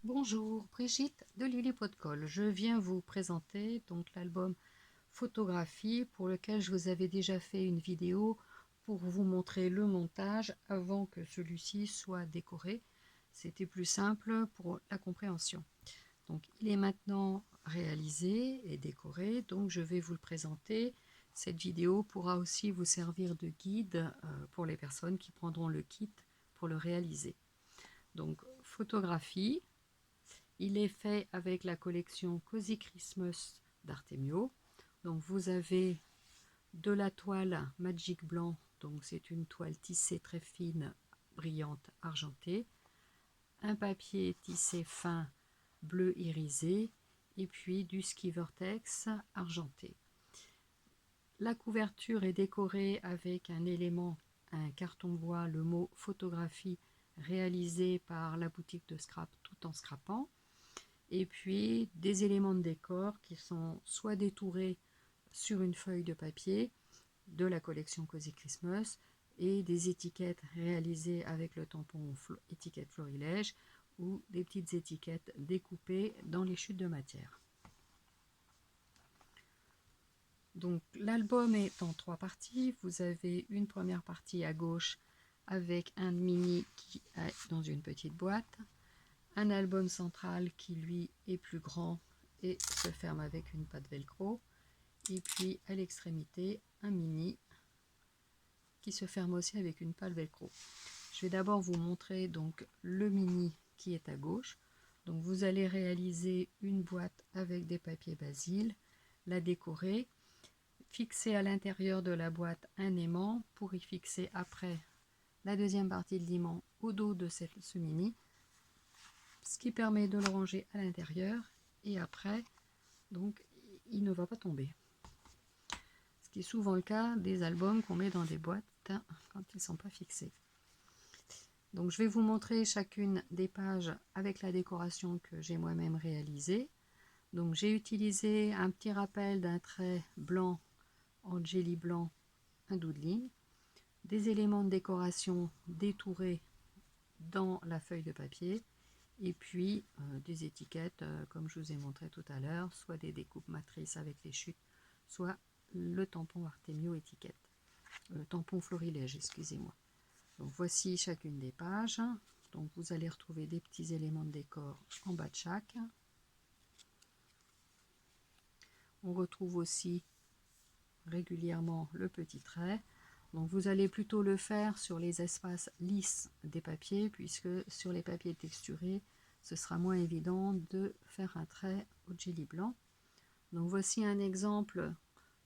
Bonjour, Brigitte de Lily Pot de Colle. Je viens vous présenter donc l'album Photographie pour lequel je vous avais déjà fait une vidéo pour vous montrer le montage avant que celui-ci soit décoré. C'était plus simple pour la compréhension. Donc il est maintenant réalisé et décoré, donc je vais vous le présenter. Cette vidéo pourra aussi vous servir de guide pour les personnes qui prendront le kit pour le réaliser. Donc photographie. Il est fait avec la collection Cozy Christmas d'Artemio. Donc vous avez de la toile Magic Blanc, donc c'est une toile tissée très fine, brillante, argentée, un papier tissé fin, bleu irisé, et puis du ski vortex argenté. La couverture est décorée avec un élément, un carton bois, le mot photographie, réalisé par la boutique de scrap tout en scrapant. Et puis des éléments de décor qui sont soit détourés sur une feuille de papier de la collection Cozy Christmas et des étiquettes réalisées avec le tampon étiquette florilège ou des petites étiquettes découpées dans les chutes de matière. Donc l'album est en 3 parties. Vous avez une première partie à gauche avec un mini qui est dans une petite boîte, un album central qui lui est plus grand et se ferme avec une patte velcro, et puis à l'extrémité un mini qui se ferme aussi avec une patte velcro. Je vais d'abord vous montrer donc le mini qui est à gauche. Donc vous allez réaliser une boîte avec des papiers basil, la décorer, fixer à l'intérieur de la boîte un aimant pour y fixer après la deuxième partie de l'aimant au dos de ce mini, ce qui permet de le ranger à l'intérieur et après donc il ne va pas tomber, ce qui est souvent le cas des albums qu'on met dans des boîtes quand ils ne sont pas fixés. Donc je vais vous montrer chacune des pages avec la décoration que j'ai moi-même réalisée. Donc j'ai utilisé un petit rappel d'un trait blanc en jelly blanc, un doodling, des éléments de décoration détourés dans la feuille de papier, et puis des étiquettes comme je vous ai montré tout à l'heure, soit des découpes matrices avec les chutes, soit le tampon Artemio étiquette, le tampon florilège, excusez-moi. Donc voici chacune des pages. Donc vous allez retrouver des petits éléments de décor en bas de chaque. On retrouve aussi régulièrement le petit trait. Donc vous allez plutôt le faire sur les espaces lisses des papiers, puisque sur les papiers texturés, ce sera moins évident de faire un trait au jelly blanc. Donc voici un exemple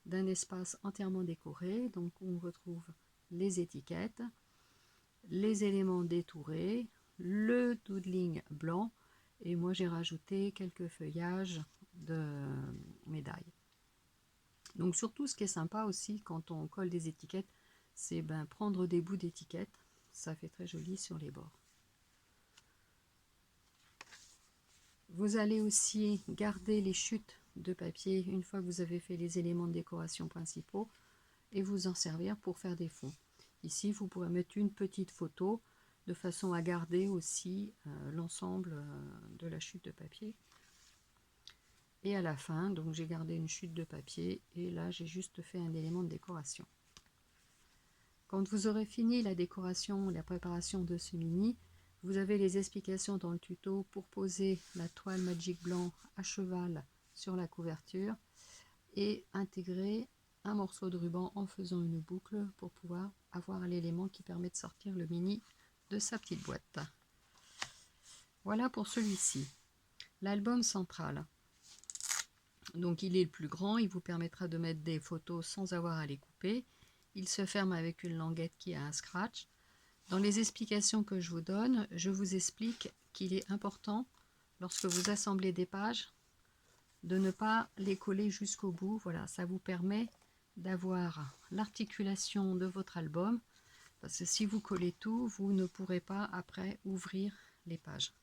d'un espace entièrement décoré. Donc on retrouve les étiquettes, les éléments détourés, le doodling blanc, et moi j'ai rajouté quelques feuillages de médailles. Donc surtout ce qui est sympa aussi quand on colle des étiquettes, c'est prendre des bouts d'étiquettes, ça fait très joli sur les bords. Vous allez aussi garder les chutes de papier une fois que vous avez fait les éléments de décoration principaux et vous en servir pour faire des fonds. Ici vous pourrez mettre une petite photo de façon à garder aussi l'ensemble de la chute de papier. Et à la fin, donc j'ai gardé une chute de papier et là j'ai juste fait un élément de décoration. Quand vous aurez fini la décoration, la préparation de ce mini, vous avez les explications dans le tuto pour poser la toile Magic Blanc à cheval sur la couverture et intégrer un morceau de ruban en faisant une boucle pour pouvoir avoir l'élément qui permet de sortir le mini de sa petite boîte. Voilà pour celui-ci. L'album central. Donc il est le plus grand, il vous permettra de mettre des photos sans avoir à les couper. Il se ferme avec une languette qui a un scratch. Dans les explications que je vous donne, je vous explique qu'il est important, lorsque vous assemblez des pages, de ne pas les coller jusqu'au bout. Voilà, ça vous permet d'avoir l'articulation de votre album, parce que si vous collez tout, vous ne pourrez pas après ouvrir les pages.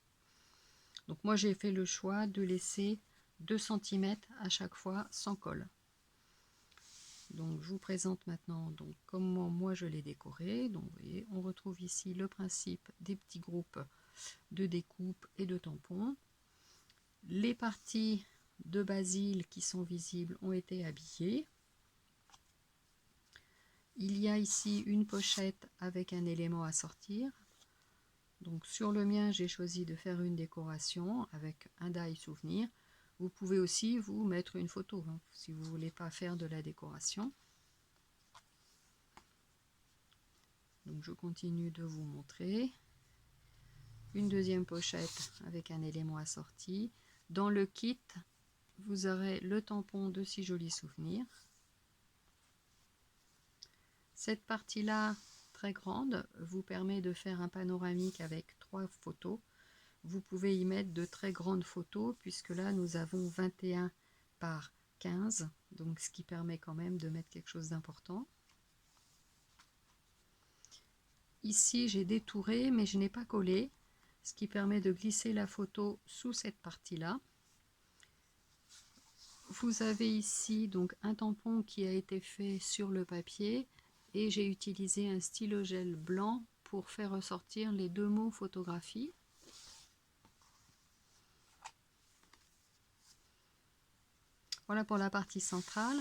Donc moi j'ai fait le choix de laisser 2 cm à chaque fois sans colle. Donc je vous présente maintenant donc comment moi je l'ai décoré. Donc vous voyez, on retrouve ici le principe des petits groupes de découpe et de tampons. Les parties de basil qui sont visibles ont été habillées. Il y a ici une pochette avec un élément à sortir. Donc sur le mien, j'ai choisi de faire une décoration avec un die souvenir. Vous pouvez aussi vous mettre une photo hein, si vous ne voulez pas faire de la décoration. Donc je continue de vous montrer. Une deuxième pochette avec un élément assorti. Dans le kit, vous aurez le tampon de Si Jolis Souvenirs. Cette partie-là, très grande, vous permet de faire un panoramique avec 3 photos. Vous pouvez y mettre de très grandes photos, puisque là, nous avons 21 par 15, donc ce qui permet quand même de mettre quelque chose d'important. Ici, j'ai détouré, mais je n'ai pas collé, ce qui permet de glisser la photo sous cette partie-là. Vous avez ici donc un tampon qui a été fait sur le papier et j'ai utilisé un stylo gel blanc pour faire ressortir les 2 mots photographie. Voilà pour la partie centrale.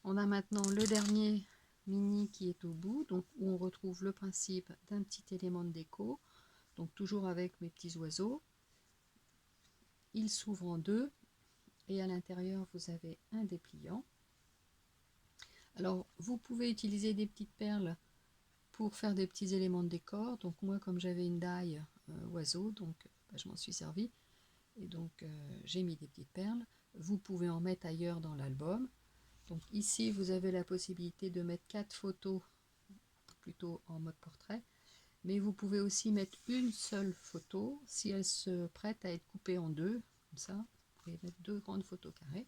On a maintenant le dernier mini qui est au bout, donc où on retrouve le principe d'un petit élément de déco, donc toujours avec mes petits oiseaux. Il s'ouvre en 2 et à l'intérieur vous avez un dépliant. Alors vous pouvez utiliser des petites perles pour faire des petits éléments de décor. Donc moi, comme j'avais une die oiseau, donc je m'en suis servi et donc j'ai mis des petites perles. Vous pouvez en mettre ailleurs dans l'album. Donc ici vous avez la possibilité de mettre 4 photos, plutôt en mode portrait, mais vous pouvez aussi mettre une seule photo si elle se prête à être coupée en 2, comme ça. Vous pouvez mettre 2 grandes photos carrées.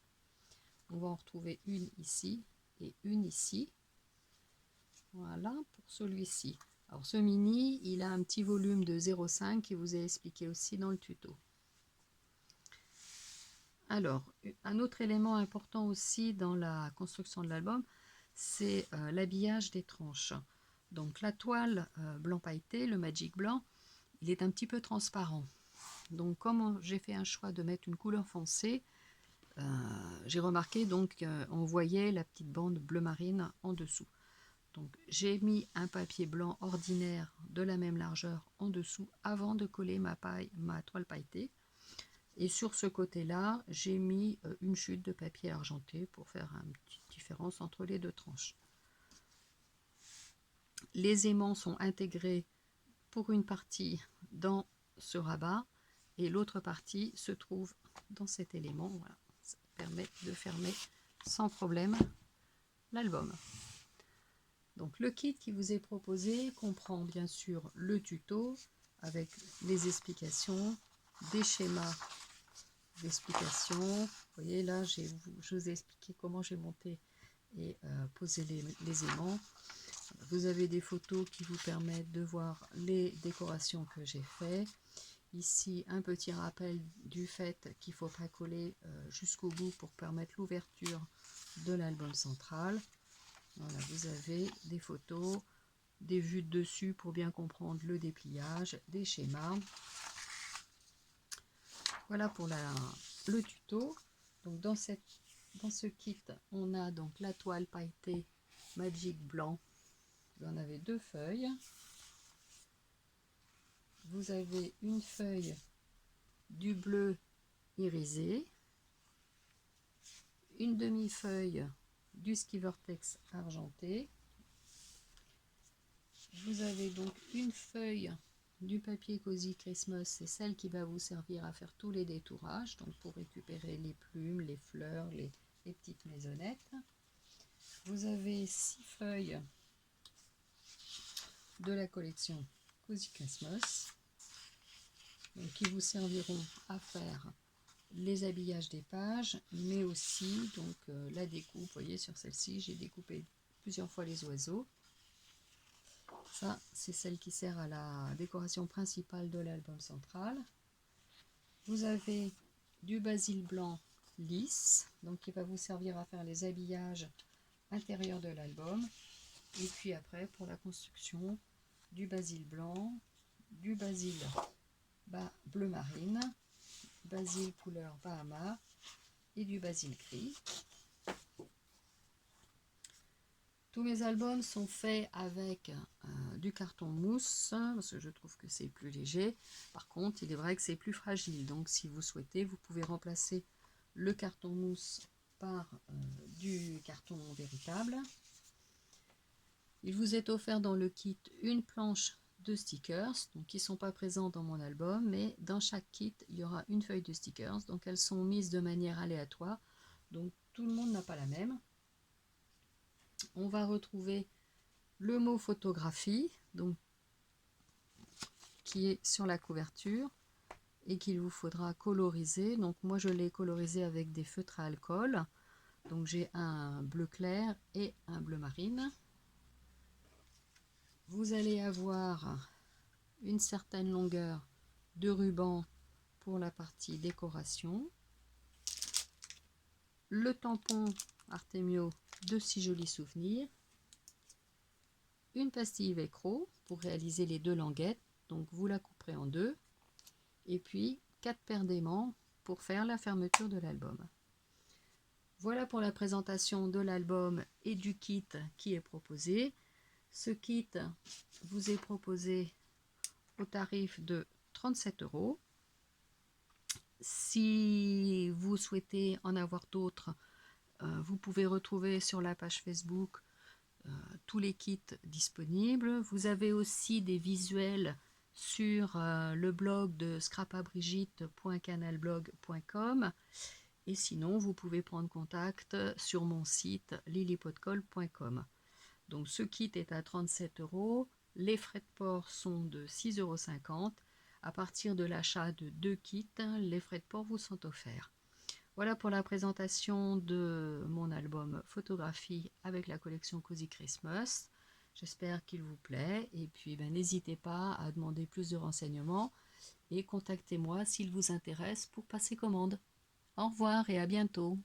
On va en retrouver une ici et une ici. Voilà pour celui-ci. Alors ce mini, il a un petit volume de 0,5 qui vous est expliqué aussi dans le tuto. Alors, un autre élément important aussi dans la construction de l'album, c'est l'habillage des tranches. Donc la toile blanc pailleté, le Magic blanc, il est un petit peu transparent. Donc comme j'ai fait un choix de mettre une couleur foncée, j'ai remarqué donc qu'on voyait la petite bande bleu marine en dessous. Donc j'ai mis un papier blanc ordinaire de la même largeur en dessous avant de coller ma toile pailletée. Et sur ce côté-là, j'ai mis une chute de papier argenté pour faire une petite différence entre les 2 tranches. Les aimants sont intégrés pour une partie dans ce rabat et l'autre partie se trouve dans cet élément. Voilà. Ça permet de fermer sans problème l'album. Donc le kit qui vous est proposé comprend bien sûr le tuto avec les explications, des schémas d'explications. Vous voyez là, je vous ai expliqué comment j'ai monté et posé les aimants. Vous avez des photos qui vous permettent de voir les décorations que j'ai fait. Ici, un petit rappel du fait qu'il ne faut pas coller jusqu'au bout pour permettre l'ouverture de l'album central. Voilà, vous avez des photos, des vues de dessus pour bien comprendre le dépliage, des schémas. Voilà pour le tuto. Donc dans ce kit, on a donc la toile pailletée Magic blanc. Vous en avez 2 feuilles. Vous avez une feuille du bleu irisé, une demi-feuille du Ski Vortex argenté. Vous avez donc une feuille du papier Cozy Christmas, c'est celle qui va vous servir à faire tous les détourages, donc pour récupérer les plumes, les fleurs, les petites maisonnettes. Vous avez 6 feuilles de la collection Cozy Christmas, donc qui vous serviront à faire les habillages des pages, mais aussi donc la découpe. Vous voyez sur celle-ci, j'ai découpé plusieurs fois les oiseaux. Ça, c'est celle qui sert à la décoration principale de l'album central. Vous avez du basil blanc lisse, donc qui va vous servir à faire les habillages intérieurs de l'album. Et puis après, pour la construction, du basil blanc, du basil bleu marine, basil couleur Bahama et du basil gris. Tous mes albums sont faits avec du carton mousse, parce que je trouve que c'est plus léger. Par contre, il est vrai que c'est plus fragile. Donc, si vous souhaitez, vous pouvez remplacer le carton mousse par du carton véritable. Il vous est offert dans le kit une planche de stickers, donc qui ne sont pas présents dans mon album, mais dans chaque kit, il y aura une feuille de stickers. Donc, elles sont mises de manière aléatoire. Donc, tout le monde n'a pas la même. On va retrouver le mot photographie, donc, qui est sur la couverture et qu'il vous faudra coloriser. Donc moi je l'ai colorisé avec des feutres à alcool. Donc j'ai un bleu clair et un bleu marine. Vous allez avoir une certaine longueur de ruban pour la partie décoration. Le tampon Artemio de Si Jolis Souvenirs. Une pastille Velcro pour réaliser les 2 languettes. Donc vous la couperez en 2. Et puis 4 paires d'aimants pour faire la fermeture de l'album. Voilà pour la présentation de l'album et du kit qui est proposé. Ce kit vous est proposé au tarif de 37 €. Si vous souhaitez en avoir d'autres, vous pouvez retrouver sur la page Facebook tous les kits disponibles. Vous avez aussi des visuels sur le blog de scrapabrigitte.canalblog.com et sinon vous pouvez prendre contact sur mon site lilypodcall.com. Donc ce kit est à 37 €, les frais de port sont de 6,50 €. À partir de l'achat de 2 kits, les frais de port vous sont offerts. Voilà pour la présentation de mon album photographie avec la collection Cozy Christmas. J'espère qu'il vous plaît et puis n'hésitez pas à demander plus de renseignements et contactez-moi s'il vous intéresse pour passer commande. Au revoir et à bientôt.